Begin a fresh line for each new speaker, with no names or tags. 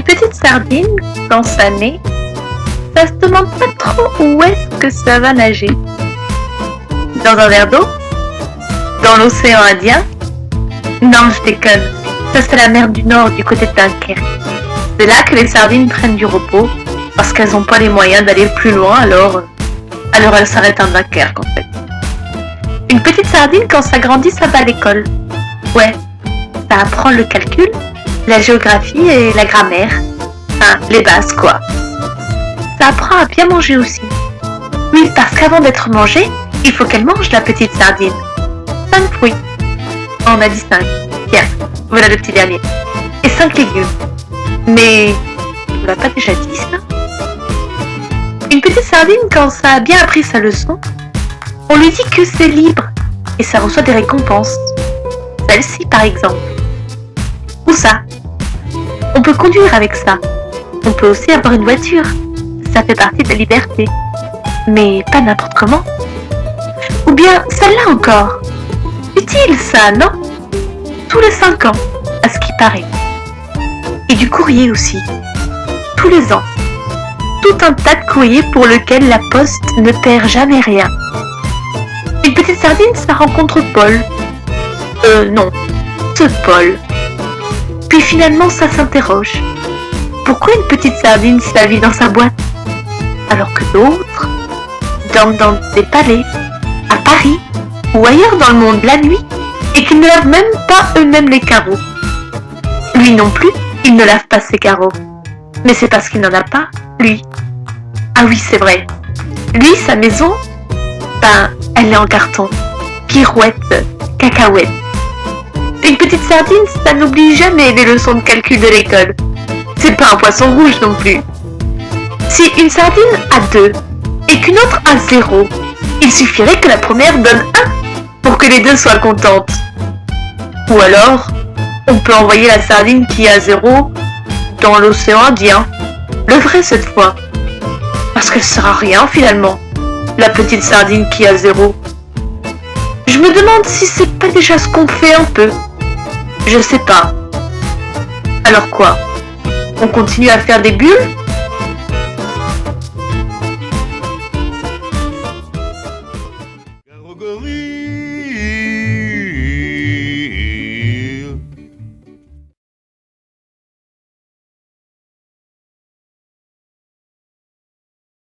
Une petite sardine, quand ça naît, ça se demande pas trop où est-ce que ça va nager. Dans un verre d'eau? Dans l'océan Indien? Non, je déconne. Ça, c'est la mer du Nord, du côté de Dunkerque. C'est là que les sardines prennent du repos, parce qu'elles n'ont pas les moyens d'aller plus loin, alors elles s'arrêtent en Dunkerque, en fait. Une petite sardine, quand ça grandit, ça va à l'école. Ouais, ça apprend le calcul, la géographie et la grammaire. Enfin, les bases, quoi. Ça apprend à bien manger aussi. Oui, parce qu'avant d'être mangée, il faut qu'elle mange, la petite sardine. 5 fruits. On a dit 5. Tiens, voilà le petit dernier. Et 5 légumes. Mais on l'a pas déjà dit, ça? Une petite sardine, quand ça a bien appris sa leçon, on lui dit que c'est libre et ça reçoit des récompenses. Celle-ci, par exemple. Ou ça. On peut conduire avec ça. On peut aussi avoir une voiture. Ça fait partie de la liberté. Mais pas n'importe comment. Ou bien celle-là encore. Utile, ça, non? Tous les 5 ans, à ce qui paraît. Et du courrier aussi. Tous les ans. Tout un tas de courriers pour lequel la poste ne perd jamais rien. Une petite sardine, ça rencontre Paul. Non, ce Paul. Puis finalement, ça s'interroge. Pourquoi une petite sardine ça vit dans sa boîte, alors que d'autres dorment dans des palais, à Paris ou ailleurs dans le monde la nuit, et qu'ils ne lavent même pas eux-mêmes les carreaux. Lui non plus, il ne lave pas ses carreaux. Mais c'est parce qu'il n'en a pas, lui. Ah oui, c'est vrai. Lui, sa maison, elle est en carton. Pirouette, cacahuète. Une petite sardine, ça n'oublie jamais les leçons de calcul de l'école. C'est pas un poisson rouge non plus. Si une sardine a 2 et qu'une autre a 0, il suffirait que la première donne 1 pour que les deux soient contentes. Ou alors, on peut envoyer la sardine qui a 0 dans l'océan Indien. Le vrai cette fois. Parce qu'elle sert à rien finalement, la petite sardine qui a 0. Je me demande si c'est pas déjà ce qu'on fait un peu. Je sais pas. Alors quoi? On continue à faire des bulles?